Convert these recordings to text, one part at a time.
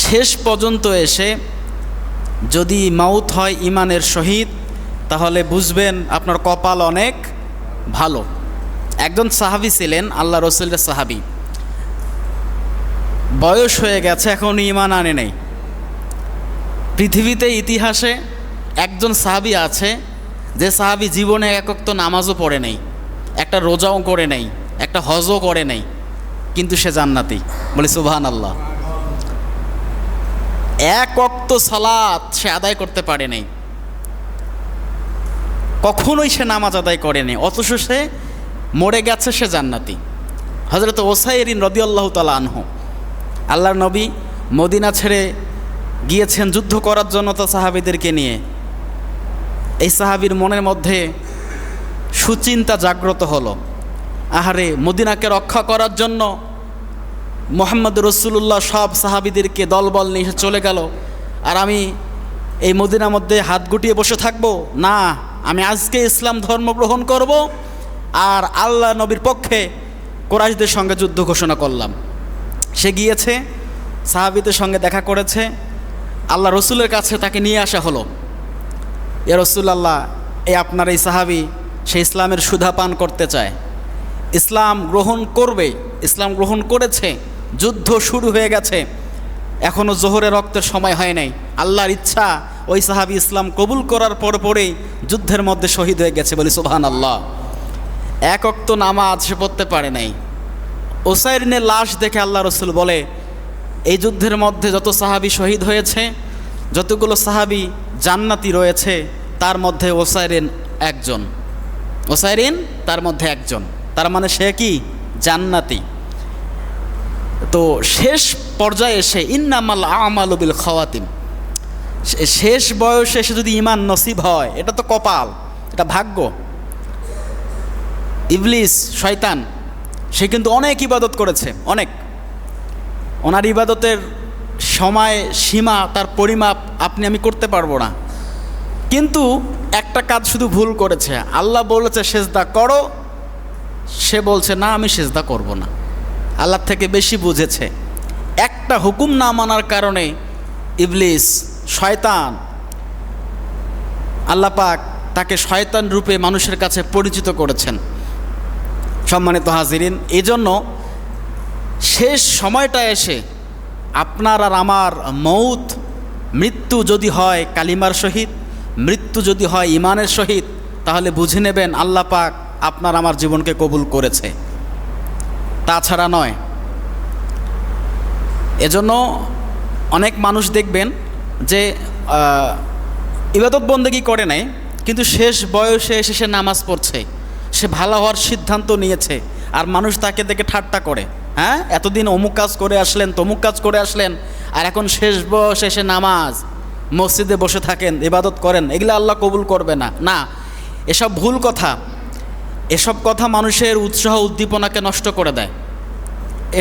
শেষ পর্যন্ত এসে যদি মাউত হয় ইমানের সহিত, তাহলে বুঝবেন আপনার কপাল অনেক ভালো। একজন সাহাবী ছিলেন, আল্লাহ রসুলের সাহাবী, বয়স হয়ে গেছে, এখন ইমান আনে নেই। পৃথিবীতে ইতিহাসে একজন সাহাবী আছে যে সাহাবী জীবনে এক ওয়াক্ত নামাজও পড়ে নেই, একটা রোজাও করে নেই, একটা হজও করে নেই, কিন্তু সে জান্নাতি। বলি সুবহানাল্লাহ। এক ওয়াক্ত সালাত সে আদায় করতে পারে নাই, কখনোই সে নামাজ আদায় করে নেই, অথচ সে মরে গেছে, সে জান্নাতি। হযরত ওসাইরিন রাদিয়াল্লাহু তাআলা আনহু, আল্লাহর নবী মদিনা ছেড়ে গিয়েছেন যুদ্ধ করার জন্য তো সাহাবীদেরকে নিয়ে। এই সাহাবীর মনের মধ্যে সুচিন্তা জাগ্রত হলো, আহারে মদিনাকে রক্ষা করার জন্য মুহাম্মদ রাসূলুল্লাহ সব সাহাবীদেরকে দলবল নিয়ে চলে গেল, আর আমি এই মদিনার মধ্যে হাত গুটিয়ে বসে থাকবো না, আমি আজকে ইসলাম ধর্ম গ্রহণ করব আর আল্লাহ নবীর পক্ষে কুরাইশদের সঙ্গে যুদ্ধ ঘোষণা করলাম। সে গিয়েছে, সাহাবীদের সঙ্গে দেখা করেছে, আল্লাহ রসুলের কাছে তাকে নিয়ে আসা হলো। এ রাসূলুল্লাহ, এই আপনার এই সাহাবী সে ইসলামের সুধা পান করতে চায়, ইসলাম গ্রহণ করবে, ইসলাম গ্রহণ করেছে, যুদ্ধ শুরু হয়ে গেছে, এখনও জোহরের রক্তের সময় হয় নাই, আল্লাহর ইচ্ছা ওই সাহাবী ইসলাম কবুল করার পরেই যুদ্ধের মধ্যে শহীদ হয়ে গেছে। বলি সুবহানাল্লাহ। এক ওয়াক্ত নামাজ সে পড়তে পারে নাই। ওসাইরিনের লাশ দেখে আল্লাহ রসুল বলে, এই যুদ্ধের মধ্যে যত সাহাবী শহীদ হয়েছে, যতগুলো সাহাবী জান্নাতি রয়েছে, তার মধ্যে ওসাইরিন একজন। ওসাইরিন তার মধ্যে একজন, তার মানে সে কি জান্নাতি। তো শেষ পর্যায়ে এসে ইন্নামাল আমালু বিল খাওয়াতিম, শেষ বয়সে এসে যদি ইমান নসিব হয়, এটা তো কপাল, এটা ভাগ্য। ইবলিস শয়তান সে কিন্তু অনেক ইবাদত করেছে, অনেক, ওনার ইবাদতের সময় সীমা, তার পরিমাপ আপনি আমি করতে পারবো না, কিন্তু একটা কাজ শুধু ভুল করেছে। আল্লাহ বলেছে সেজদা করো, সে বলছে না আমি সেজদা করব না, আল্লাহ থেকে বেশি বুঝেছে। একটা হুকুম না মানার কারণে ইবলিস শয়তান, আল্লাহ পাক তাকে শয়তান রূপে মানুষের কাছে পরিচিত করেছেন। সম্মানিত হাজিরিন, এই জন্য শেষ সময়টা এসে আপনার আর আমার মৌত, মৃত্যু যদি হয় কালিমার সহিত, মৃত্যু যদি হয় ইমানের সহিত, তাহলে বুঝে নেবেন আল্লাহ পাক আপনার আমার জীবনকে কবুল করেছে, তাছাড়া নয়। এজন্য অনেক মানুষ দেখবেন যে ইবাদত বন্দেগী করে নাই, কিন্তু শেষ বয়সে এসে সে নামাজ পড়ছে, সে ভালো হওয়ার সিদ্ধান্ত নিয়েছে, আর মানুষ তাকে দেখে ঠাট্টা করে, হ্যাঁ এতদিন অমুক কাজ করে আসলেন, তমুক কাজ করে আসলেন, আর এখন শেষ বয়সে এসে নামাজ, মসজিদে বসে থাকেন, ইবাদত করেন, এগুলো আল্লাহ কবুল করবে না। না, এসব ভুল কথা, এসব কথা মানুষের উৎসাহ উদ্দীপনাকে নষ্ট করে দেয়।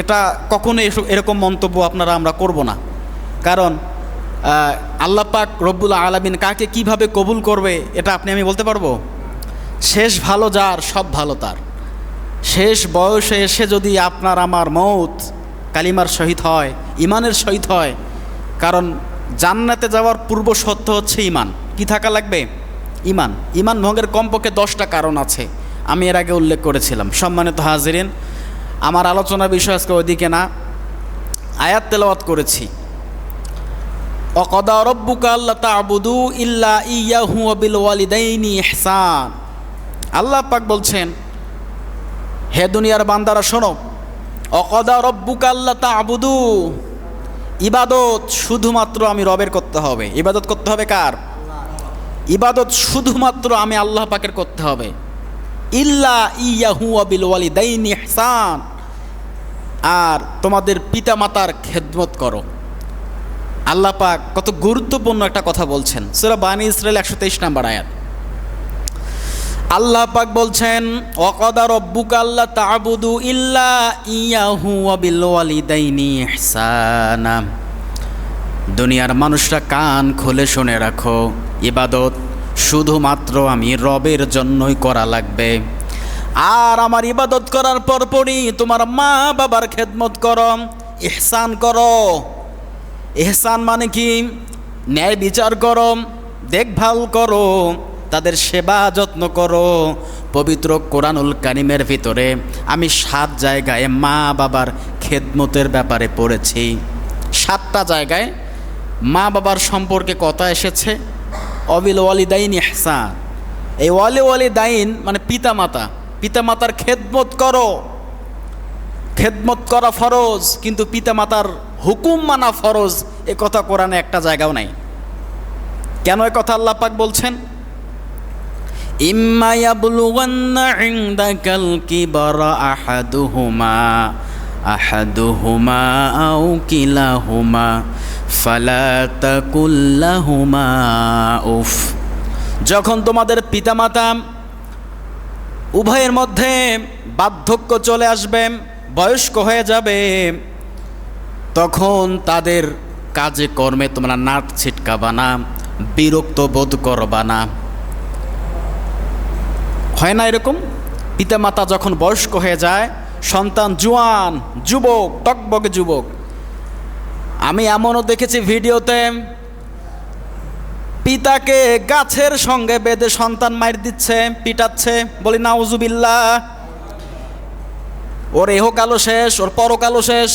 এটা কখনো এরকম মন্তব্য আমরা করব না, কারণ আল্লাহ পাক রব্বুল আলামিন কাকে কিভাবে কবুল করবে এটা আপনি আমি বলতে পারবো? শেষ ভালো যার, সব ভালো তার। শেষ বয়সে এসে যদি আপনার আমার মৌত কালিমার সহিত হয়, ইমানের সহিত হয়, কারণ জান্নাতে যাওয়ার পূর্ব শর্ত হচ্ছে ইমান। কি থাকা লাগবে? ইমান। ইমান ভঙ্গের কমপক্ষে 10টা কারণ আছে, আমি এর আগে উল্লেখ করেছিলাম। সম্মানিত হাজিরিন, আমার আলোচনার বিষয় আজকে ওইদিকে না, আয়াত তেলাওয়াত করেছি। ওয়াকাদা রাব্বুকা আল্লা তা'বুদু ইল্লা ইয়্যাহু ওয়া বিল ওয়ালিদাইনি ইহসান। আল্লাহ পাক বলছেন, হে দুনিয়ার বান্দারা শোনো, ওয়াকাদা রাব্বুকা আল্লা তা'বুদু, ইবাদত শুধুমাত্র আমি রবের করতে হবে। ইবাদত করতে হবে কার? ইবাদত শুধুমাত্র আমি আল্লাহ পাকের করতে হবে। ইল্লা ইয়্যাহু ওয়া বিল ওয়ালিদাইনি ইহসান, আর তোমাদের পিতা মাতার খেদমত করো। আল্লাহ পাক কত গুরুত্বপূর্ণ একটা কথা বলছেন। সূরা বানী ইসরাঈল 123 নম্বর আয়াত। আল্লাহ পাক বলছেন, ওয়াকাদা রাব্বুকা আল্লা তা'বুদু ইল্লা ইয়্যাহু ওয়া বিল ওয়ালিদাইনি ইহসানা। দুনিয়ার মানুষরা কান খুলে শুনে রাখো, ইবাদত শুধুমাত্র আমি রবের জন্যই করা লাগবে, আর আমার ইবাদত করার পরপরই তোমার মা বাবার খেদমত করো, ইহসান করো। ইহসান মানে কি? ন্যায় বিচার করো, দেখভাল করো, তাদের সেবা যত্ন করো। পবিত্র কোরআনুল কারিমের ভিতরে আমি 7 জায়গায় মা বাবার খেদমতের ব্যাপারে পড়েছি। 7টা জায়গায় মা বাবার সম্পর্কে কথা এসেছে। অবিল ওয়ালিদাইন ইহসান, এই ওয়ালিদাইন মানে পিতামাতা, পিতামাতার খেদমত করো। খেদমত করা ফরজ, কিন্তু পিতামাতার হুকুম মানা ফরজ, এ কথা কোরআনে একটা জায়গাও নাই। কেন এ কথা আল্লাহ পাক বলছেন? ইম্মা ইয়াবলুগান্না ইনদাকাল কিবারা আহাদুহুমা আও কিলাহুমা ফালা তাকুল লাহুমা উফ। যখন তোমাদের পিতামাতা উভয়ের মধ্যে বার্ধক্য চলে আসবে, বয়স্ক হয়ে যাবে, তখন তাদের কাজে কর্মে তোমরা নাক ছিটকাবা না, বিরক্ত বোধ করবা না। হয় না এরকম? পিতামাতা যখন বয়স্ক হয়ে যায়, সন্তান জোয়ান, যুবক, টকবকে যুবক। আমি এমনও দেখেছি ভিডিওতে, পিতাকে গাছের সঙ্গে বেঁধে সন্তান মার দিচ্ছে, পিটাচ্ছে। বলি নাউজুবিল্লাহ। ওর ইহকালও শেষ, ওর পরকালও শেষ।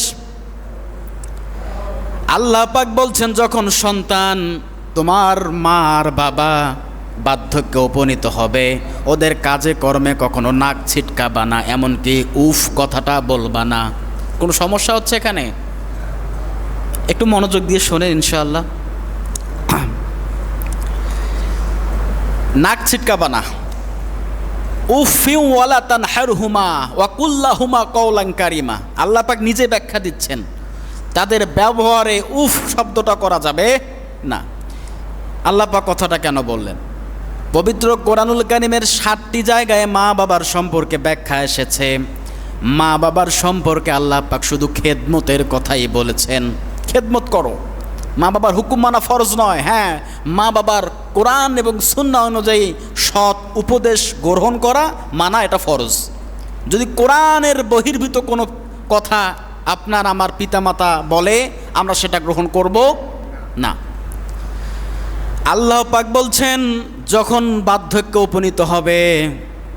আল্লাহ পাক বলছেন, যখন সন্তান তোমার মা আর বাবা বার্ধক্যে উপনীত হবে, ওদের কাজে কর্মে কখনো নাক ছিটকাবা না, এমনকি উফ কথাটা বলবা না। কোনো সমস্যা হচ্ছে এখানে? একটু মনোযোগ দিয়ে শোনেন ইনশাআল্লাহ। নাক ছিটকাবা না। উফিউ ওয়ালা তানহারহুমা ওয়া কুল্লাহুমা কওলান কারিমা। আল্লাহ পাক নিজে ব্যাখ্যা দিচ্ছেন, তাদের ব্যবহারে উফ শব্দটা করা যাবে না। আল্লাহ পাক কথাটা কেন বললেন? পবিত্র কোরআনুল কারিমের 7টি জায়গায় মা বাবার সম্পর্কে ব্যাখ্যা এসেছে। মা বাবার সম্পর্কে আল্লাহ পাক শুধু খেদমতের কথাই বলেছেন। খেদমত করো, মা বাবার হুকুম মানা ফরজ নয়। হ্যাঁ, মা বাবার কোরআন এবং সুন্নাহ অনুযায়ী সৎ উপদেশ গ্রহণ করা, মানা, এটা ফরজ। যদি কোরআনের বহির্ভূত কোনো কথা আপনার আমার পিতামাতা বলে, আমরা সেটা গ্রহণ করব না। আল্লাহ পাক বলছেন, যখন বার্ধক্যে উপনীত হবে,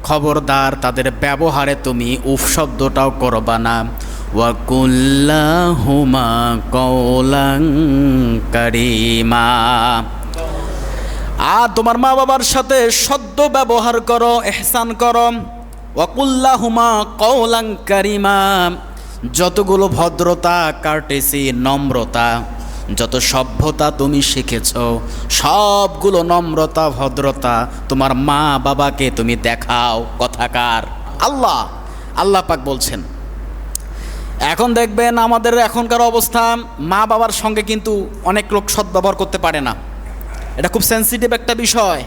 খবরদার তাদের ব্যবহারে তুমি উফ শব্দটাও করবা না। ওয়া কুল্লাহুমা কওলান কারীমা। আর তোমার মা বাবার সাথে সদ্য ব্যবহার করো, ইহসান করো। ওয়া কুল্লাহুমা কওলান কারীমা। যতগুলো ভদ্রতা, কার্টেসি, নম্রতা, যত সভ্যতা তুমি শিখেছ, সবগুলো নম্রতা, ভদ্রতা তোমার মা বাবাকে তুমি দেখাও। কথাকার আল্লাহ পাক বলছেন। এখন দেখবেন আমাদের এখনকার অবস্থা, মা বাবার সঙ্গে কিন্তু অনেক লোক সদ্ব্যবহার করতে পারে না। এটা খুব সেন্সিটিভ একটা বিষয়।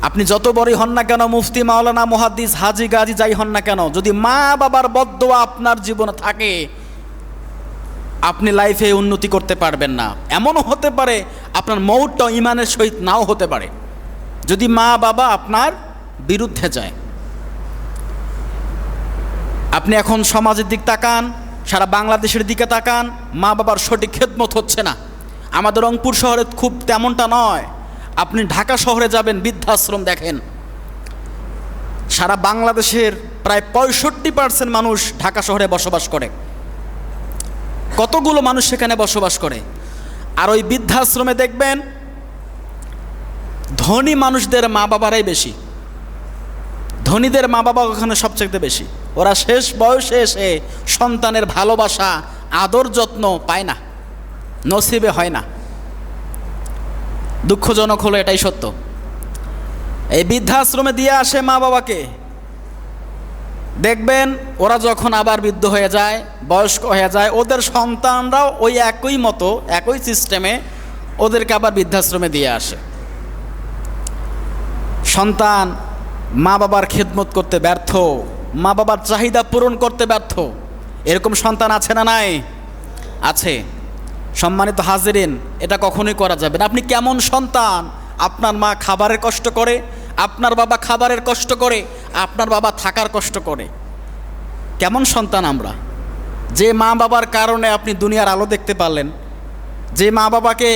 আপনি যত বড়ই হন না কেন, মুফতি, মাওলানা, মুহাদ্দিস, হাজি, গাজী যাই হন না কেন, যদি মা বাবার বদদোয়া আপনার জীবনে থাকে, আপনি লাইফে উন্নতি করতে পারবেন না। এমনও হতে পারে আপনার মৌতটাও ইমানের সহিত নাও হতে পারে, যদি মা বাবা আপনার বিরুদ্ধে যায়। আপনি এখন সমাজের দিক তাকান, সারা বাংলাদেশের দিকে তাকান, মা বাবার সঠিক খেদমত হচ্ছে না। আমাদের রংপুর শহরে খুব তেমনটা নয়। আপনি ঢাকা শহরে যাবেন, বৃদ্ধাশ্রম দেখেন। সারা বাংলাদেশের প্রায় 65% মানুষ ঢাকা শহরে বসবাস করে। কতগুলো মানুষ সেখানে বসবাস করে। আর ওই বৃদ্ধাশ্রমে দেখবেন ধনী মানুষদের মা বাবারাই বেশি। ধনীদের মা বাবা ওখানে সবচেয়ে বেশি। ওরা শেষ বয়সে এসে সন্তানের ভালোবাসা, আদর, যত্ন পায় না, নসিবে হয় না। দুঃখজনক হলো এটাই সত্য। এই বৃদ্ধাশ্রমে দিয়ে আসে মা বাবাকে, দেখবেন ওরা যখন আবার বৃদ্ধ হয়ে যায়, বয়স্ক হয়ে যায়, ওদের সন্তানরাও ওই একই সিস্টেমে ওদেরকে আবার বৃদ্ধাশ্রমে দিয়ে আসে। সন্তান মা বাবার খেদমত করতে ব্যর্থ, মা বাবার চাহিদা পূরণ করতে ব্যর্থ। এরকম সন্তান আছে না নাই? আছে। সম্মানিত হাজিরিন, এটা কখনোই করা যাবে না। আপনি কেমন সন্তান? আপনার মা খাবারের কষ্ট করে, আপনার বাবা খাবারের কষ্ট করে, আপনার বাবা থাকার কষ্ট করে। কেমন সন্তান আমরা? যে মা বাবার কারণে আপনি দুনিয়ার আলো দেখতে পারলেন, যে মা বাবাকে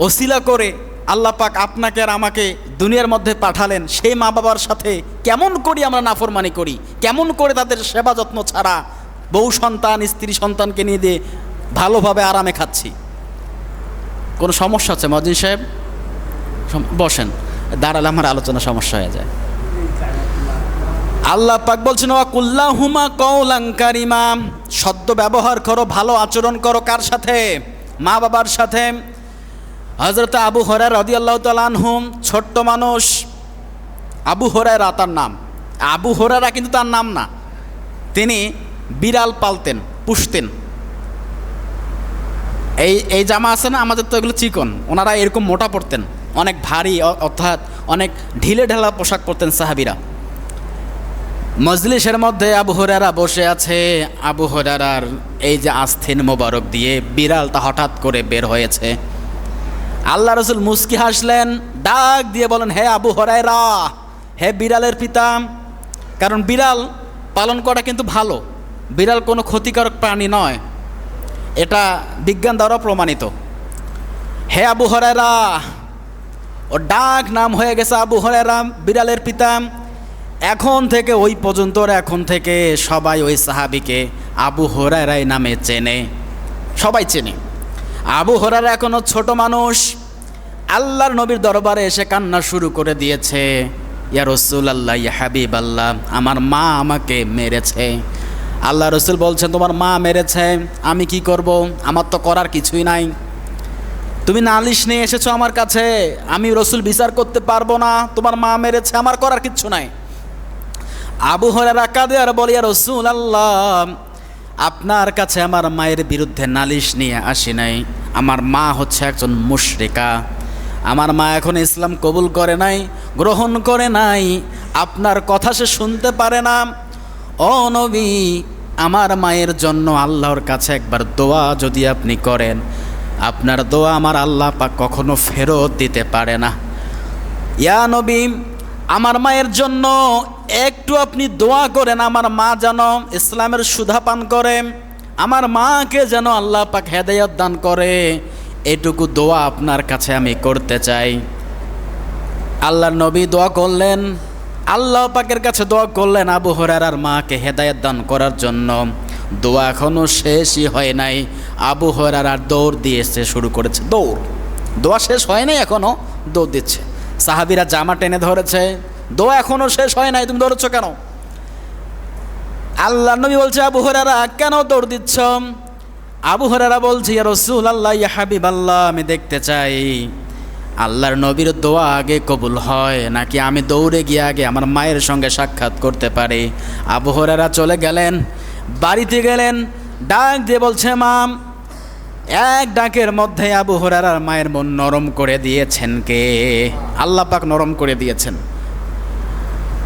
ওসিলা করে আল্লাহ পাক আপনাকে আর আমাকে দুনিয়ার মধ্যে পাঠালেন, সেই মা বাবার সাথে কেমন করি আমরা নাফরমানি করি, কেমন করে তাদের সেবা যত্ন ছাড়া বউ সন্তান স্ত্রী সন্তানকে নিয়ে দিয়ে ভালোভাবে আরামে খাচ্ছি। কোনো সমস্যা আছে মজিদ সাহেব? বসেন, দাঁড়ালে আমার আলোচনা সমস্যা হয়ে যায়। আল্লাহ পাক বলছেন ওয়াকুল্লাহুমা কওলান কারিমা, সদ্য ব্যবহার করো, ভালো আচরণ করো। কার সাথে? মা বাবার সাথে। হযরত আবু হুরায়রা রাদিয়াল্লাহু তাআলা আনহু, ছোট্ট মানুষ আবু হুরায়রা তার নাম। আবু হুরায়রা কিন্তু তার নাম না, তিনি বিড়াল পালতেন, পুষতেন। এই জামা আছে না আমাদের, তো এগুলো চিকন, ওনারা এরকম মোটা পরতেন, অনেক ভারী অর্থাৎ অনেক ঢিলে ঢালা পোশাক পরতেন সাহাবীরা। মজলিসের মধ্যে আবু হুরায়রা বসে আছে, আবু হুরায়রার এই যে আস্তিন মোবারক দিয়ে বিড়ালটা হঠাৎ করে বের হয়েছে। আল্লাহ রাসূল মুস্কি হাসলেন, ডাক দিয়ে বলেন, হে আবু হুরায়রা, হে বিড়ালের পিতা। কারণ বিড়াল পালন করা কিন্তু ভালো, বিড়াল কোনো ক্ষতিকারক প্রাণী নয়, এটা বিজ্ঞান দ্বারা প্রমাণিত। হে আবু হুরায়রা, ও ডাক নাম হয়ে গেছে আবু হুরায়রা, বিড়ালের পিতা। এখন থেকে ওই পর্যন্ত, এখন থেকে সবাই ওই সাহাবীকে আবু হুরায়রাই নামে চেনে, সবাই চেনে। আবু হুরায়রা এখনও ছোট মানুষ, আল্লাহর নবীর দরবারে এসে কান্না শুরু করে দিয়েছে, ইয়া রাসূলুল্লাহ, ইয়া হাবিবাল্লাহ, আমার মা আমাকে মেরেছে। আল্লাহ রসুল বলছেন, তোমার মা মেরেছে, আমি কি করব? আমার তো করার কিছুই নাই। তুমি নালিশ নিয়ে এসেছো আমার কাছে, আমি রসুল বিচার করতে পারবো না, তোমার মা মেরেছে, আমার করার কিচ্ছু নাই। আবু হুরায়রা কাঁদে আর বলে, ইয়া রাসূলুল্লাহ, আপনার কাছে আমার মায়ের বিরুদ্ধে নালিশ নিয়ে আসি নাই, আমার মা হচ্ছে একজন মুশরিকা, আমার মা এখন ইসলাম কবুল করে নাই, গ্রহণ করে নাই, আপনার কথা সে শুনতে পারে না। ও নবী, আমার মায়ের জন্য আল্লাহর কাছে একবার দোয়া যদি আপনি করেন, আপনার দোয়া আমার আল্লাহ পাক কখনো ফেরত দিতে পারে না। ইয়া নবী, আমার মায়ের জন্য একটু আপনি দোয়া করেন, আমার মা যেন ইসলামের সুধা পান করে, আমার মাকে যেন আল্লাহ পাক হেদায়েত দান করে, এটুকু দোয়া আপনার কাছে আমি করতে চাই। আল্লাহর নবী দোয়া করলেন, আল্লাহ পাকের কাছে দোয়া করলেন আবু হুরায়রার মাকে হেদায়েত দান করার জন্য। দোয়া এখনও শেষই হয় নাই, আবু হুরায়রা দৌড় দিয়েছে, শুরু করেছে দৌড়। দোয়া শেষ হয় নাই, এখনও দৌড় দিচ্ছে। সাহাবীরা জামা টেনে ধরেছে, দোয়া এখনও শেষ হয় নাই, তুমি দৌড়চ্ছ কেন? আল্লাহ নবী বলছে, আবু হুরায়রা কেন দৌড় দিচ্ছ? আবু হুরায়রা বলছে, ইয়া রাসূলুল্লাহ, ইয়া হাবিবাল্লাহ, আমি দেখতে চাই আল্লাহর নবীর দোয়া আগে কবুল হয় নাকি আমি দৌড়ে গিয়ে আগে আমার মায়ের সঙ্গে সাক্ষাৎ করতে পারি। আবু হুরায়রা চলে গেলেন, বাড়িতে গেলেন, ডাক দিয়ে বলছে, মা। এক ডাকের মধ্যে আবু হুরায়রার মায়ের মন নরম করে দিয়েছেন কে? আল্লাহ পাক নরম করে দিয়েছেন।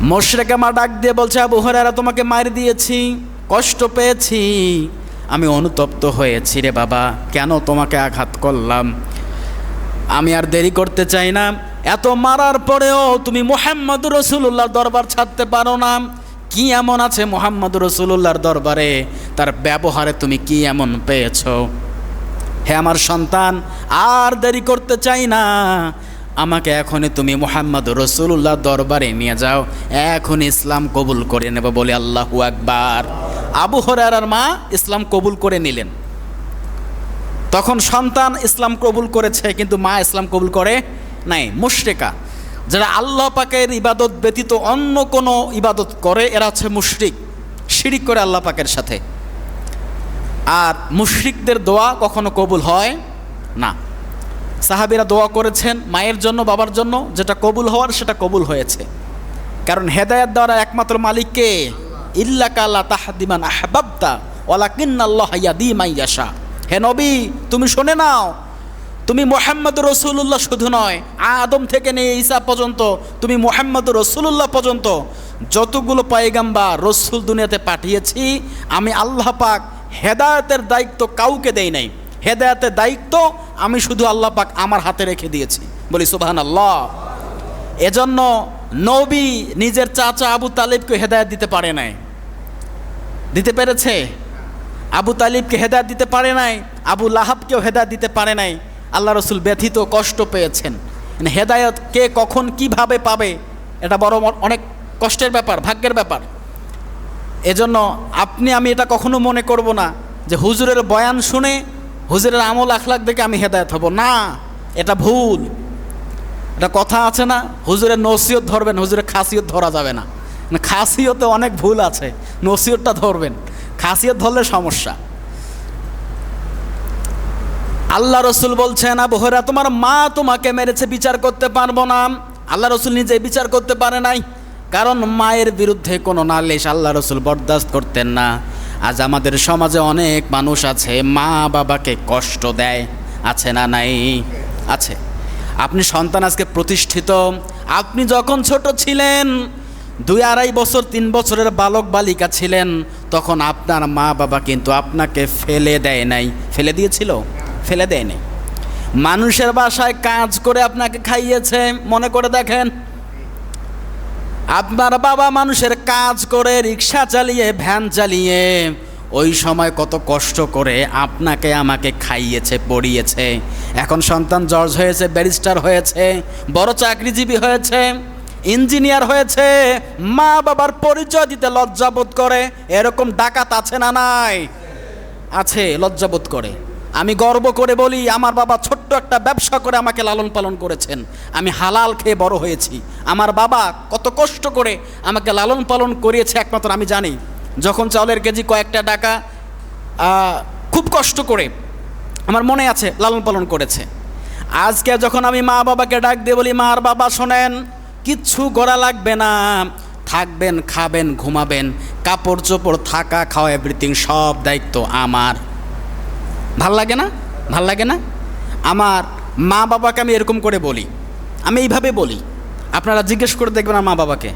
মুশরিকা মা ডাক দিয়ে বলছে, আবু হুরায়রা, তোমাকে মার দিয়েছি, কষ্ট পেয়েছি, আমি অনুতপ্ত হয়েছি রে বাবা, কেন তোমাকে আঘাত করলাম? আমি আর দেরি করতে চাই না, এত মারার পরেও তুমি মুহাম্মদুর রাসূলুল্লাহর দরবার ছাড়তে পারো না। কি এমন আছে মুহাম্মদুর রাসূলুল্লাহর দরবারে, তার ব্যবহারে তুমি কি এমন পেয়েছো? হে আমার সন্তান, আর দেরি করতে চাই না, আমাকে এখনই তুমি মুহাম্মদুর রাসূলুল্লাহর দরবারে নিয়ে যাও, এখন ইসলাম কবুল করে নেব বলে আল্লাহু আকবার। আবু হুরায়রার মা ইসলাম কবুল করে নিলেন। তখন সন্তান ইসলাম কবুল করেছে, কিন্তু মা ইসলাম কবুল করে নাই। মুশরিকা, যারা আল্লাহ পাকের ইবাদত ব্যতীত অন্য কোনো ইবাদত করে, এরা হচ্ছে মুশরিক, শিরিক করে আল্লাহ পাকের সাথে। আর মুশরিকদের দোয়া কখনো কবুল হয় না। সাহাবীরা দোয়া করেছেন মায়ের জন্য, বাবার জন্য, যেটা কবুল হওয়ার সেটা কবুল হয়েছে। কারণ হেদায়েত দেওয়ার একমাত্র মালিককে, ইল্লাকা লা তাহদি মান আহবাবতা ওয়ালাকিন্নাল্লাহ ইয়াহদি মান ইয়াশা। হে নবী, তুমি শুনে নাও, তুমি মুহাম্মদুর রাসূলুল্লাহ শুধু নয়, আদম থেকে নিয়ে ঈসা পর্যন্ত, তুমি মুহাম্মদুর রাসূলুল্লাহ পর্যন্ত যতগুলো পয়গাম্বার রাসূল দুনিয়াতে পাঠিয়েছি, আমি আল্লাহ পাক হেদায়েতের দায়িত্ব কাউকে দেই নাই। হেদায়েতের দায়িত্ব আমি শুধু আল্লাহ পাক আমার হাতে রেখে দিয়েছি, বলি সুবহানাল্লাহ। এজন্য নবী নিজের চাচা আবু তালিবকে হেদায়েত দিতে পারে নাই। দিতে পেরেছে? আবু তালিবকে হেদায়েত দিতে পারে নাই, আবু লাহাবকেও হেদায়েত দিতে পারে নাই। আল্লাহ রসুল ব্যথিত, কষ্ট পেয়েছেন। হেদায়েত কে কখন কিভাবে পাবে এটা বড় অনেক কষ্টের ব্যাপার, ভাগ্যের ব্যাপার। এজন্য আমি এটা কখনো মনে করব না যে হুজুরের বয়ান শুনে, হুজুরের আমল আখলাক দেখে আমি হেদায়েত হব না, এটা ভুল। এটা কথা আছে না, হুজুরের নসিহত ধরবেন, হুজুরের খাসিয়ত ধরা যাবে না। খাসিয়তে অনেক ভুল আছে, নসিহতটা ধরবেন, খাসিয়ত ধরলে সমস্যা। আল্লাহ রসুল বলছেন, আবু হুরায়রা তোমার মা তোমাকে মেরেছে, বিচার করতে পারবো না। আল্লাহ রসুল নিজে বিচার করতে পারে নাই, কারণ মায়ের বিরুদ্ধে কোনো নালিশ আল্লাহ রসুল বরদাস্ত করতেন না। আজ আমাদের সমাজে অনেক মানুষ আছে মা বাবাকে কষ্ট দেয়, আছে না নাই? আছে। আপনি সন্তান আজকে প্রতিষ্ঠিত, আপনি যখন ছোট ছিলেন, 2-2.5 বছর 3 বছরের বালক বালিকা ছিলেন, তখন আপনার মা বাবা কিন্তু আপনাকে ফেলে দেয় নাই। ফেলে দিয়েছিল? ফেলে দেয় নাই। মানুষের বাসায় কাজ করে আপনাকে খাইয়েছে, মনে করে দেখেন। আপনার বাবা মানুষের কাজ করে, রিক্সা চালিয়ে, ভ্যান চালিয়ে, ওই সময় কত কষ্ট করে আপনাকে আমাকে খাইয়েছে, পড়িয়েছে। এখন সন্তান জজ হয়েছে, ব্যারিস্টার হয়েছে, বড় চাকরিজীবী হয়েছে, ইঞ্জিনিয়ার হয়েছে, মা বাবার পরিচয় দিতে লজ্জাবোধ করে। এরকম ডাকাত আছে না নাই? আছে, লজ্জাবোধ করে। আমি গর্ব করে বলি, আমার বাবা ছোট্ট একটা ব্যবসা করে আমাকে লালন পালন করেছেন, আমি হালাল খেয়ে বড় হয়েছি। আমার বাবা কত কষ্ট করে আমাকে লালন পালন করিয়েছে একমাত্র আমি জানি। যখন চাউলের কেজি কয়েকটা টাকা, খুব কষ্ট করে, আমার মনে আছে, লালন পালন করেছে। আজকে যখন আমি মা বাবাকে ডাক দিয়ে বলি, মা আর বাবা শোনেন, কিচ্ছু করা লাগবে না, থাকবেন, খাবেন, ঘুমাবেন, কাপড় চোপড়, থাকা, খাওয়া, এভরিথিং সব দায়িত্ব আমার। ভাল লাগে না? ভাল লাগে না? আমার মা বাবাকে আমি এরকম করে বলি, আমি এইভাবে বলি। আপনারা জিজ্ঞেস করে দেখবেন আমার মা বাবাকে,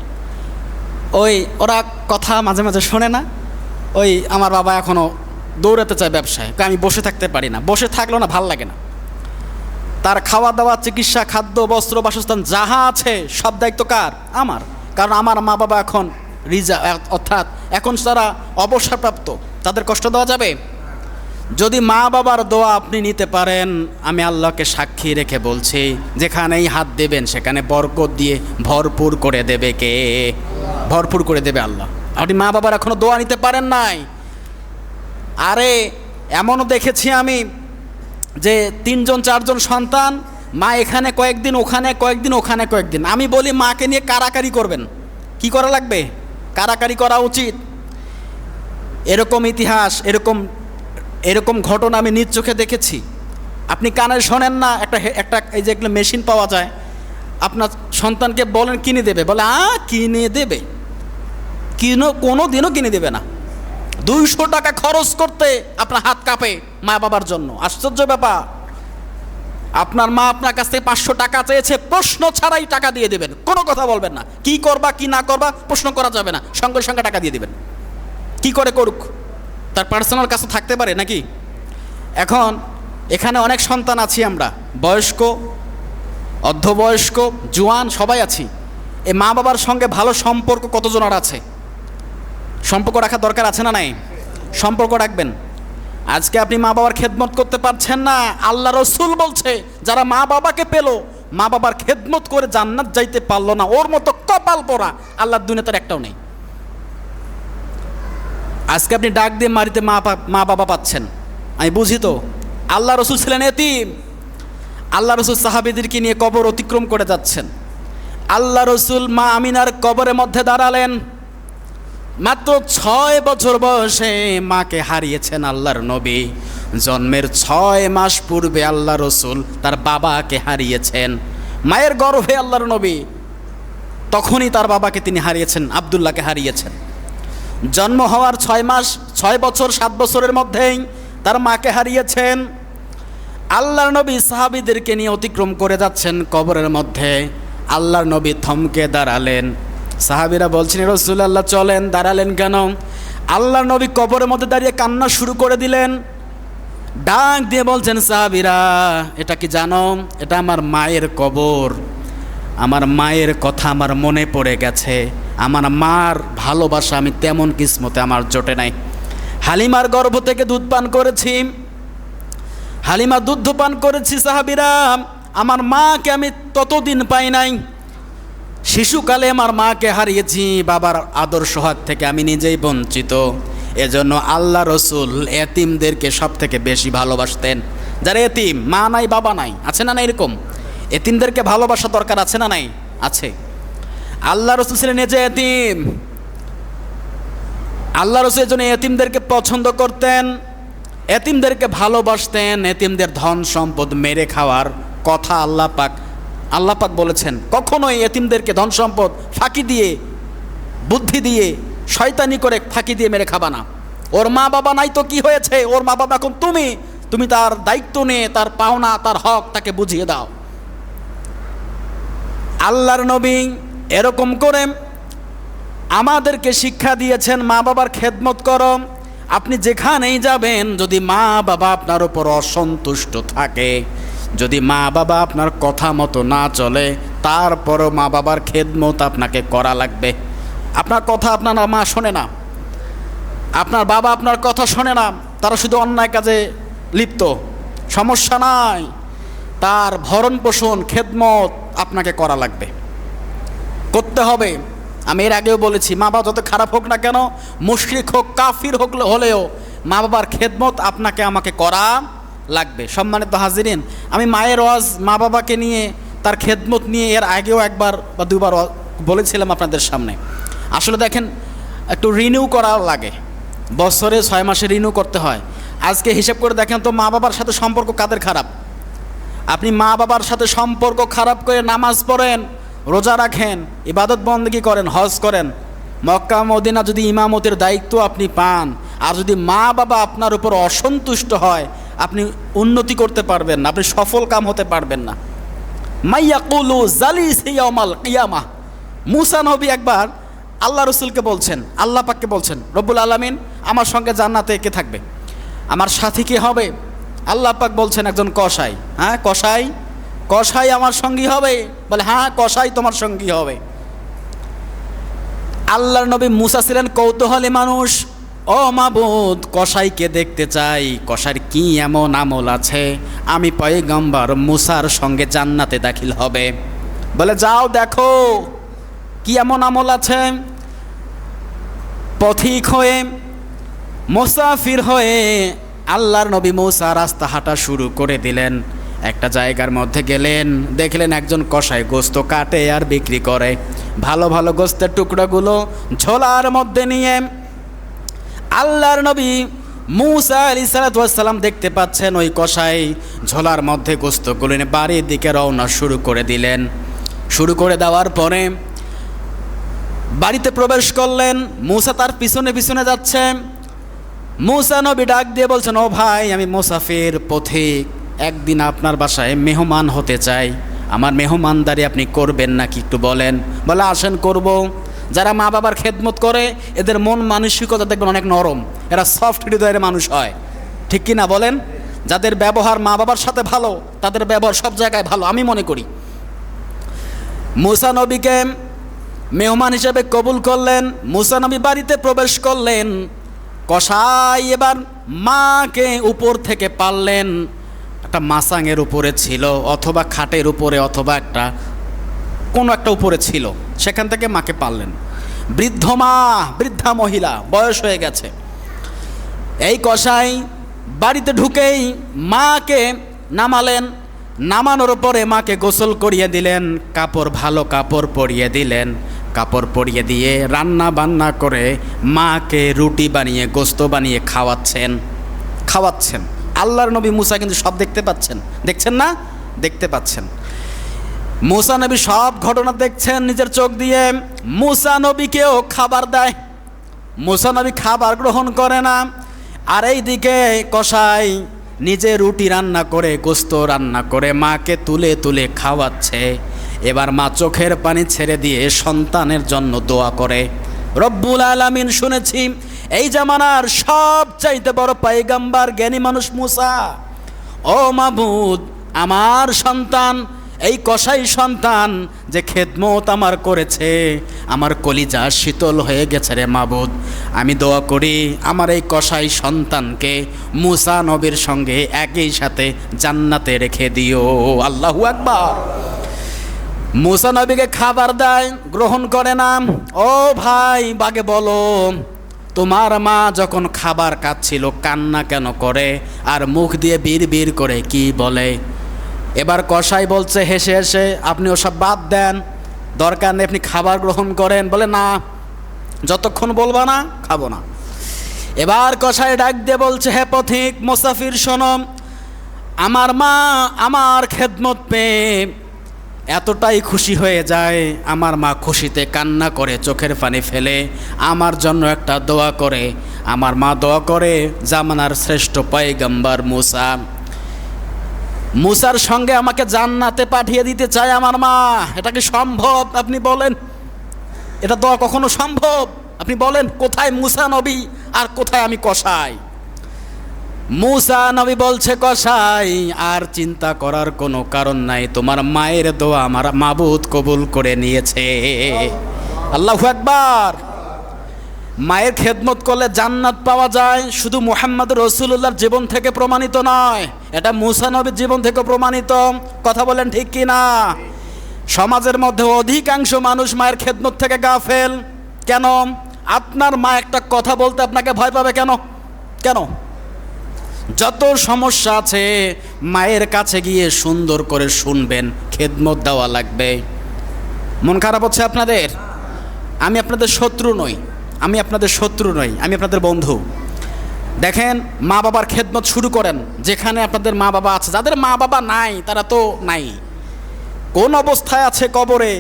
ওরা কথা মাঝে মাঝে শোনে না। আমার বাবা এখনও দৌড়াতে চায় ব্যবসায়, আমি বসে থাকতে পারি না, বসে থাকলেও না ভাল লাগে না। তার খাওয়া দাওয়া, চিকিৎসা, খাদ্য, বস্ত্র, বাসস্থান যাহা আছে সব দায়িত্ব কার? আমার। কারণ আমার মা বাবা এখন অর্থাৎ এখন তারা অবসরপ্রাপ্ত, তাদের কষ্ট দেওয়া যাবে? যদি মা বাবার দোয়া আপনি নিতে পারেন, আমি আল্লাহকে সাক্ষী রেখে বলছি, যেখানেই হাত দেবেন সেখানে বরকত দিয়ে ভরপুর করে দেবে কে? ভরপুর করে দেবে আল্লাহ। আপনি মা বাবার এখনো দোয়া নিতে পারেন নাই? আরে এমনও দেখেছি আমি যে 3-4জন সন্তান, মা এখানে কয়েকদিন, ওখানে কয়েকদিন, ওখানে কয়েকদিন। আমি বলি, মাকে নিয়ে কারাকারি করবেন। কি করা লাগবে? কারাকারি করা উচিত। এরকম ইতিহাস, এরকম ঘটনা আমি নিজ চোখে দেখেছি। আপনি কানে শোনেন না? একটা এই যে এগুলো মেশিন পাওয়া যায়, আপনার সন্তানকে বলেন কিনে দেবে, বলে কিনে দেবে, কোনো দিনও কিনে দেবে না। 200 টাকা খরচ করতে আপনার হাত কাঁপে মা বাবার জন্য। আশ্চর্য ব্যাপার। আপনার মা আপনার কাছ থেকে 500 টাকা চেয়েছে, প্রশ্ন ছাড়াই টাকা দিয়ে দেবেন, কোনো কথা বলবেন না। কি করবা কি না করবা প্রশ্ন করা যাবে না, সঙ্গে সঙ্গে টাকা দিয়ে দেবেন। কি করে করুক, তার পার্সোনাল কাছে থাকতে পারে নাকি? এখন এখানে অনেক সন্তান আছি আমরা, বয়স্ক, অর্ধবয়স্ক, জোয়ান, সবাই আছি। এই মা বাবার সঙ্গে ভালো সম্পর্ক কতজনের আছে? সম্পর্ক রাখা দরকার আছে না নাই? সম্পর্ক রাখবেন। আজকে আপনি মা বাবার খেদমত করতে পারছেন না, আল্লাহ রসুল বলছে, যারা মা বাবাকে পেল, মা বাবার খেদমত করে জান্নাত যাইতে পারলো না, ওর মতো কপাল পোড়া আল্লাহর দুনিয়াতে একটাও নেই। আজকে আপনি ডাক দিয়ে মারিতে মা বাবা পাচ্ছেন, আমি বুঝি তো। আল্লাহ রসুল ছিলেন এতিম। আল্লাহ রসুল সাহাবীদেরকে নিয়ে কবর অতিক্রম করে যাচ্ছেন। আল্লাহ রসুল মা আমিনার কবরের মধ্যে দাঁড়ালেন। মাত্র 6 বছর বয়সে মাকে হারিয়েছেন আল্লাহর নবী। জন্মের 6 মাস পূর্বে আল্লাহ রসুল তার বাবাকে হারিয়েছেন। মায়ের গর্ভে আল্লাহর নবী, তখনই তার বাবাকে তিনি হারিয়েছেন, আব্দুল্লাহকে হারিয়েছেন। জন্ম হওয়ার 6 বছর 7 বছরের মধ্যেই তার মাকে হারিয়েছেন। আল্লাহর নবী সাহাবীদেরকে নিয়ে অতিক্রম করে যাচ্ছেন কবরের মধ্যে। আল্লাহর নবী থমকে দাঁড়ালেন। সাহাবীরা বলছেন, রাসূলুল্লাহ চলেন। দাঁড়ালেন কেন? আল্লাহর নবী কবরের মধ্যে দাঁড়িয়ে কান্না শুরু করে দিলেন। ডাক দিয়ে বলছেন, সাহাবীরা এটা কি জানো? এটা আমার মায়ের কবর। আমার মায়ের কথা আমার মনে পড়ে গেছে। আমার মার ভালোবাসা আমি তেমন কিসমতে আমার জোটে নাই। হালিমার গর্ভ থেকে দুধ পান করেছি, হালিমা দুধ পান করেছি। সাহাবীরা, আমার মাকে আমি ততদিন পাই নাই। শিশুকালে আমার মাকে হারিয়েছি, বাবার আদর সোহাগ থেকে আমি নিজেই বঞ্চিত। এজন্য আল্লাহ রসুল এতিমদেরকে সব থেকে বেশি ভালোবাসতেন। যারা এতিম, মা নাই বাবা নাই, আছে না না এরকম, এতিমদেরকে ভালোবাসা দরকার আছে না নাই? আছে। আল্লাহ রসুল ছিলেন নিজে এতিম। আল্লাহ রসুল এজন্য এতিমদেরকে পছন্দ করতেন, এতিমদেরকে ভালোবাসতেন। এতিমদের ধন সম্পদ মেরে খাওয়ার কথা আল্লাহ পাক বলেছেন। কখনোই এতিমদেরকে ধন সম্পদ ফাঁকি দিয়ে, বুদ্ধি দিয়ে, শয়তানি করে ফাঁকি দিয়ে মেরে খাবা না। ওর মা বাবা নাই তো কি হয়েছে, ওর মা বাবা এখন তুমি তার দায়িত্ব নিয়ে তার পাওনা, তার হক তাকে বুঝিয়ে দাও। আল্লাহর নবী এরকম করে আমাদেরকে শিক্ষা দিয়েছেন, মা বাবার খেদমত করো। আপনি যেখানেই যাবেন, যদি মা বাবা আপনার উপর অসন্তুষ্ট থাকে, যদি মা বাবা আপনার কথা মতো না চলে, তারপরও মা বাবার খেদমত আপনাকে করা লাগবে। আপনার কথা আপনার মা শোনে না, আপনার বাবা আপনার কথা শোনে না, তারা শুধু অন্যায় কাজে লিপ্ত, সমস্যা নাই, তার ভরণ পোষণ খেদমত আপনাকে করা লাগবে, করতে হবে। আমি এর আগেও বলেছি, মা বাবা যত খারাপ হোক না কেন, মুশরিক হোক, কাফির হোক হলেও মা বাবার খেদমত আপনাকে আমাকে করা লাগবে। সম্মানিত হাজিরিন, আমি মায়ের ওয়াজ, মা বাবাকে নিয়ে, তার খেদমত নিয়ে এর আগেও একবার বা দুবার বলেছিলাম আপনাদের সামনে। আসলে দেখেন, একটু রিনিউ করা লাগে, বছরে 6 মাসে রিনিউ করতে হয়। আজকে হিসাব করে দেখেন তো, মা বাবার সাথে সম্পর্ক কাদের খারাপ? আপনি মা বাবার সাথে সম্পর্ক খারাপ করে নামাজ পড়েন, রোজা রাখেন, ইবাদত বন্দেগী করেন, হজ করেন, মক্কা মদিনা যদি ইমামতের দায়িত্ব আপনি পান, আর যদি মা বাবা আপনার উপর অসন্তুষ্ট হয়, আপনি উন্নতি করতে পারবেন না, আপনি সফল কাম হতে পারবেন না। মাইয়াকুলু জালিসি ইয়াউমাল কিয়ামাহ। মুসা নবী একবার আল্লাহ রসুলকে বলছেন, আল্লাহ পাককে বলছেন, রব্বুল আলামিন আমার সঙ্গে জান্নাতে কে থাকবে, আমার সাথী কে হবে? আল্লাহ পাক বলছেন, একজন কসাই। হ্যাঁ, কসাই আমার সঙ্গী হবে? বলে হ্যাঁ, কসাই তোমার সঙ্গী হবে। আল্লাহর নবী মুসা ছিলেন কৌতূহলী মানুষ। ও মাবুদ, কসাইকে দেখতে চাই, কসাইয়ের কি এমন আমল আছে আমি পয়গম্বর মুসার সঙ্গে জান্নাতে দাখিল হবে? বলে যাও দেখো কি এমন আমল আছে। পথিক হয়ে, মুসাফির হয়ে আল্লাহর নবী মুসা রাস্তা হাঁটা শুরু করে দিলেন। একটা জায়গার মধ্যে গেলেন, দেখলেন একজন কসাই গোস্ত কাটে আর বিক্রি করে। ভালো ভালো গোস্তের টুকরোগুলো ঝোলার মধ্যে নিয়ে আল্লাহর নবী মুসা আলাইহিস সালাম দেখতে পাচ্ছেন ওই কসাই ঝোলার মধ্যে গোস্তগুলো নিয়ে বাড়ির দিকে রওনা শুরু করে দিলেন। শুরু করে দেওয়ার পরে বাড়িতে প্রবেশ করলেন। মুসা তার পিছনে পিছনে যাচ্ছে। মুসা নবী ডাক দিয়ে বলছেন, ও ভাই, আমি মুসাফির পথিক, একদিন আপনার বাসায় মেহমান হতে চাই, আমার মেহমানদারি আপনি করবেন নাকি একটু বলেন? বলে আসেন, করব। যারা মা বাবার খেদমত করে এদের মন মানসিকতা দেখবেন অনেক নরম, এরা সফট হৃদয়ের মানুষ হয়, ঠিক কি না বলেন? যাদের ব্যবহার মা বাবার সাথে ভালো, তাদের ব্যবহার সব জায়গায় ভালো আমি মনে করি। মুসা নবীকে মেহমান হিসেবে কবুল করলেন। মুসা নবী বাড়িতে প্রবেশ করলেন। কসাই এবার মাকে উপর থেকে পারলেন, একটা মাসাঙের উপরে ছিল, অথবা খাটের উপরে, অথবা কোনো একটা উপরে ছিল, সেখান থেকে মাকে পারলেন। বৃদ্ধা মহিলা, বয়স হয়ে গেছে। এই কসাই বাড়িতে ঢুকেই মাকে নামালেন। নামানোর পরে মাকে গোসল করিয়ে দিলেন, ভালো কাপড় পরিয়ে দিলেন। কাপড় পরিয়ে দিয়ে রান্না বান্না করে মাকে রুটি বানিয়ে, গোস্ত বানিয়ে খাওয়াচ্ছেন। আল্লাহর নবী মুসা কিন্তু সব দেখতে পাচ্ছেন, দেখছেন না? দেখতে পাচ্ছেন। মুসা নবী সব ঘটনা দেখছেন নিজের চোখ দিয়ে। মুসা নবীকেও খাবার দেয়। মুসা নবী খাবার গ্রহণ করে না। আর এই দিকে কসাই নিজে রুটি রান্না করে, গোস্ত রান্না করে মাকে তুলে তুলে খাওয়াচ্ছে। এবার মা চোখের পানি ছেড়ে দিয়ে সন্তানের জন্য দোয়া করে। রব্বুল আলামিন শুনেছি এই জামানার সবচাইতে বড় পয়গম্বর জ্ঞানী মানুষ মুসা। ও মাবুদ, আমার সন্তান এই কসাই সন্তান যে খেদমত আমার করেছে, আমার কলিজা শীতল হয়ে গেছে রে মাবুদ। আমি দোয়া করি আমার এই কসাই সন্তানকে মুসা নবীর সঙ্গে একই সাথে জান্নাতে রেখে দিও। আল্লাহু আকবার। মুসা নবীকে খাবার দেয়, গ্রহণ করে না। ও ভাই বাগে বলো, তোমার মা যখন খাবার খাচ্ছিল কান্না কেন করে, আর মুখ দিয়ে বীর বীর করে কি বলে? এবার কসাই বলছে হেসে হেসে, আপনি ওসব বাদ দেন, দরকার নেই, আপনি খাবার গ্রহণ করেন। বলে না, যতক্ষণ বলবা না খাবো না। এবার কসাই ডাক দিয়ে বলছে, হে পথিক মুসাফির শোনো, আমার মা আমার খেদমত পেয়ে এতটাই খুশি হয়ে যায়, আমার মা খুশিতে কান্না করে চোখের পানি ফেলে আমার জন্য একটা দোয়া করে। আমার মা দোয়া করে জামানার শ্রেষ্ঠ পয়গম্বর মুসার সঙ্গে আমাকে জান্নাতে পাঠিয়ে দিতে চায় আমার মা। এটা কি সম্ভব? আপনি বলেন, এটা দোয়া কখনো সম্ভব? আপনি বলেন, কোথায় মুসা নবী আর কোথায় আমি কসাই? মুসা নবী বলছে, কসাই আর চিন্তা করার কোনো কারণ নাই, তোমার মায়ের দোয়া আমার মাবুদ কবুল করে নিয়েছে। আল্লাহু আকবার। মায়ের খেদমত করলে জান্নাত পাওয়া যায়, শুধু মুহাম্মদ রাসূলুল্লাহর জীবন থেকে প্রমাণিত নয়, এটা মুসা নবীর জীবন থেকে প্রমাণিত। কথা বলেন ঠিক কি না? সমাজের মধ্যে অধিকাংশ মানুষ মায়ের খেদমত থেকে গাফেল। কেন? আপনার মা একটা কথা বলতে আপনাকে ভয় পাবে কেন? কেন? যত সমস্যা আছে মায়ের কাছে গিয়ে সুন্দর করে শুনবেন, খেদমত দেওয়া লাগবে। মন খারাপ হচ্ছে আপনাদের? আমি আপনাদের শত্রু নই, আমি আপনাদের বন্ধু। দেখেন, মা বাবার খেদমত শুরু করেন যেখানে আপনাদের মা বাবা আছে। যাদের মা বাবা নাই তারা তো নাই, কোন অবস্থায় আছে কবরে,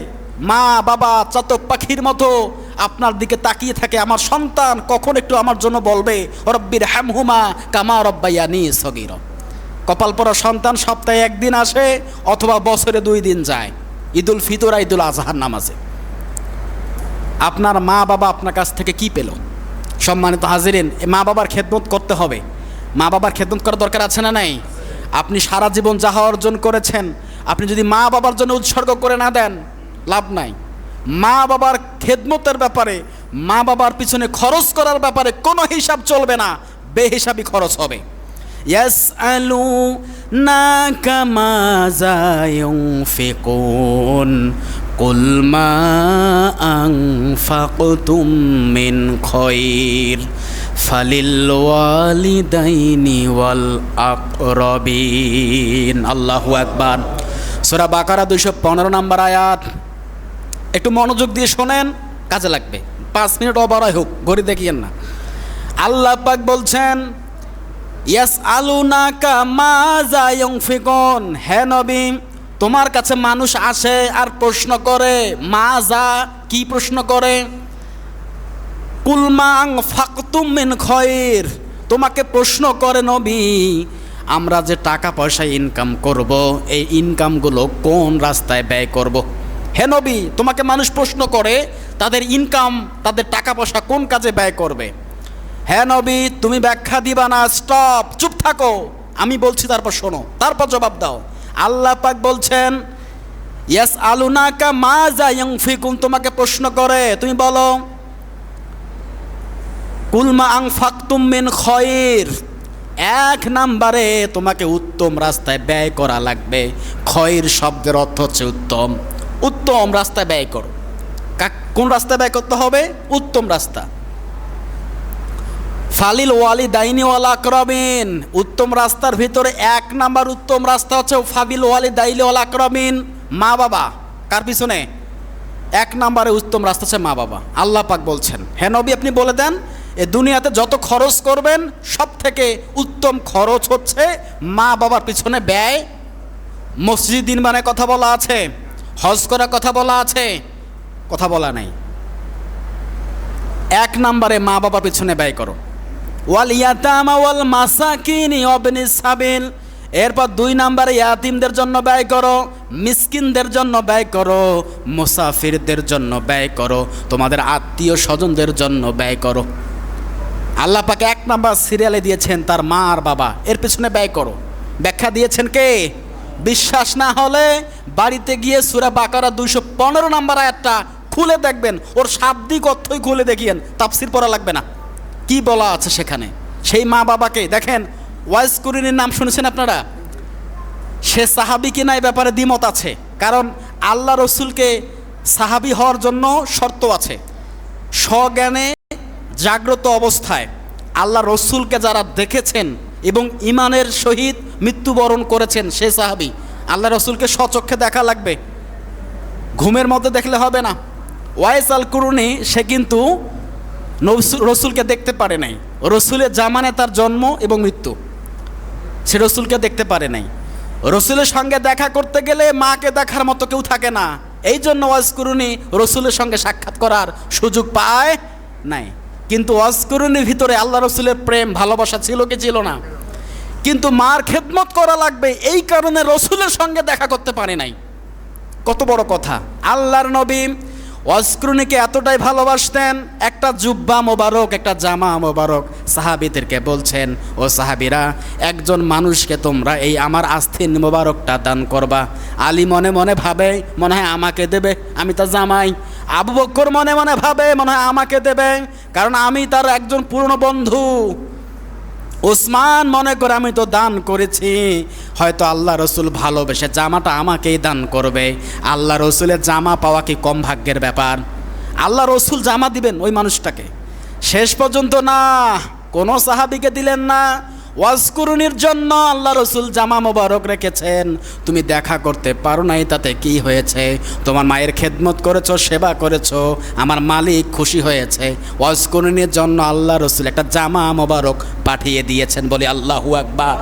মা বাবা চাতক পাখির মতো আপনার দিকে তাকিয়ে থাকে। আমার সন্তান কখন একটু আমার জন্য বলবে রব্বির হামহুমা কামা রব্বায়ানি সগীরা। কপাল পরা সন্তান সপ্তাহে একদিন আসে অথবা বছরে 2 দিন যায়, ঈদুল ফিতর আর ঈদুল আজহার নামাজে। আপনার মা বাবা আপনার কাছ থেকে কি পেল? সম্মানিত হাজিরিন, মা বাবার খেদমত করতে হবে। মা বাবার খেদমত করার দরকার আছে না নাই? আপনি সারা জীবন যাহা অর্জন করেছেন, আপনি যদি মা বাবার জন্য উৎসর্গ করে না দেন, লাভ নাই। মা বাবার খেদমতের ব্যাপারে, মা বাবার পিছনে খরচ করার ব্যাপারে কোনো হিসাব চলবে না, বেহিসাবি খরচ হবে। ইয়াসআলুনাকা মাযা ইউনফিকুন কুল মা আনফাকতুম মিন খায়র ফালিল ওয়ালিদাইনি ওয়াল আকরাবিন। আল্লাহু আকবার। সূরা বাকারা 215 নম্বর আয়াত। একটু মনোযোগ দিয়ে শোনেন, কাজে লাগবে। 5 মিনিট অবারই হোক, ঘড়ি দেখিয়েন না। আল্লাহ পাক বলছেন, ইয়াসআলুনাকা মাযা ইউনফিকুন, হে নবী তোমার কাছে মানুষ আসে আর প্রশ্ন করে, মাজা কি প্রশ্ন করে? কুল মা আনফাকতুম মিন খায়র, তোমাকে প্রশ্ন করে নবী আমরা যে টাকা পয়সা ইনকাম করব, এই ইনকামগুলো কোন রাস্তায় ব্যয় করব। হে নবী তোমাকে মানুষ প্রশ্ন করে তাদের ইনকাম, তাদের টাকা পয়সা কোন কাজে ব্যয় করবে। হে নবী তুমি ব্যাখ্যা দিবা না, স্টপ, চুপ থাকো, আমি বলছি তারপর শোনো, তারপর জবাব দাও। আল্লাহ পাক বলছেন, ইয়াসআলুনাকা মাযা ইউনফিকুন, তোমাকে প্রশ্ন করে, তুমি বলো কুল মা আনফাকতুম মিন খায়র, 1 নম্বরে তোমাকে উত্তম রাস্তায় ব্যয় করা লাগবে। খয়র শব্দের অর্থ হচ্ছে উত্তম, উত্তম রাস্তায় ব্যয় করো। কোন রাস্তায় ব্যয় করতে হবে? উত্তম রাস্তা। ফালিল ওয়ালিদাইনি ওয়াল আকরাবিন, উত্তম রাস্তার ভিতরে 1 নাম্বার উত্তম রাস্তা হচ্ছে ফাবিল ওয়ালিদাইনি ওয়াল আকরাবিন, মা বাবা। কার পিছনে? 1 নম্বরে উত্তম রাস্তা হচ্ছে মা বাবা। আল্লাহ পাক বলছেন, হে নবী আপনি বলে দেন, এ দুনিয়াতে যত খরচ করবেন সব থেকে উত্তম খরচ হচ্ছে মা বাবার পিছনে ব্যয়। মসজিদ নির্মাণের কথা বলা আছে, হজ করার কথা বলা আছে, কথা বলা নাই। 1 নম্বরে মা বাবার পিছনে ব্যয় করো। ওয়াল ইয়াতামা ওয়াল মাসাকিন ওয়াবনিস সাবিল, এরপর 2 নম্বরে ইয়াতিমদের জন্য ব্যয় করো, মিসকিনদের জন্য ব্যয় করো, মুসাফিরদের জন্য ব্যয় করো, তোমাদের আত্মীয় স্বজনদের জন্য ব্যয় করো। আল্লাহ পাক 1 নাম্বার সিরিয়ালে দিয়েছেন তার মা আর বাবা, এর পিছনে ব্যয় করো। ব্যাখ্যা দিয়েছেন কে? বিশ্বাস না হলে বাড়িতে গিয়ে সূরা বাকারা 215 নম্বর আয়াতটা খুলে দেখবেন, ওর শাব্দিক অর্থই খুলে দেখিয়েন, তাফসির পড়া লাগবে না, কি বলা আছে সেখানে। সেই মা বাবাকে দেখেন, ওয়াইস কুরিনের নাম শুনেছেন আপনারা? সে সাহাবি কিনা এই ব্যাপারে দ্বিমত আছে, কারণ আল্লাহ রসুলকে সাহাবি হওয়ার জন্য শর্ত আছে। সজ্ঞানে জাগ্রত অবস্থায় আল্লাহ রসুলকে যারা দেখেছেন এবং ইমানের সহিত মৃত্যুবরণ করেছেন সে সাহাবি। আল্লাহ রসুলকে স্বচক্ষে দেখা লাগবে, ঘুমের মধ্যে দেখলে হবে না। ওয়াইস আল কুরুনি সে কিন্তু রসুলকে দেখতে পারে নাই, রসুলের জামানে তার জন্ম এবং মৃত্যু, সে রসুলকে দেখতে পারে নাই। রসুলের সঙ্গে দেখা করতে গেলে মাকে দেখার মতো কেউ থাকে না, এই জন্য ওয়াইস কুরুনি রসুলের সঙ্গে সাক্ষাৎ করার সুযোগ পায় নাই। কিন্তু ওয়াইস কুরুনির ভিতরে আল্লাহ রসুলের প্রেম ভালোবাসা ছিল কি ছিল না? কিন্তু মার খেদমত করা লাগবে, এই কারণে রসুলের সঙ্গে দেখা করতে পারে নাই। কত বড় কথা! আল্লাহর নবী ওয়াইস কুরুনিকে এতটাই ভালোবাসতেন, একটা জুব্বা মোবারক, একটা জামা মোবারক সাহাবীদেরকে বলছেন, ও সাহাবীরা, একজন মানুষকে তোমরা এই আমার আস্তিন মোবারকটা দান করবা। আলী মনে মনে ভাবে মনে হয় আমাকে দেবে, আমি তার জামাই। আবু বকর মনে মনে ভাবে মনে হয় আমাকে দেবে, কারণ আমি তার একজন পুরনো বন্ধু। ওসমান মনে করে আমি তো দান করেছি, হয়তো আল্লাহ রসুল ভালোবেসে জামাটা আমাকেই দান করবে। আল্লাহ রসুলের জামা পাওয়া কি কম ভাগ্যের ব্যাপার? আল্লাহ রসুল জামা দিবেন ওই মানুষটাকে। শেষ পর্যন্ত না, কোনো সাহাবিকে দিলেন না, ওয়াইস কুরুনির জন্য আল্লাহ রসুল জামা মোবারক রেখেছেন। তুমি দেখা করতে পারো নাই, তাতে কি হয়েছে? তোমার মায়ের খেদমত করেছো, সেবা করেছো, আমার মালিক খুশি হয়েছে। ওয়াইস কুরুনির জন্য আল্লাহ রসুল একটা জামা মোবারক পাঠিয়ে দিয়েছেন, বলে আল্লাহু আকবার।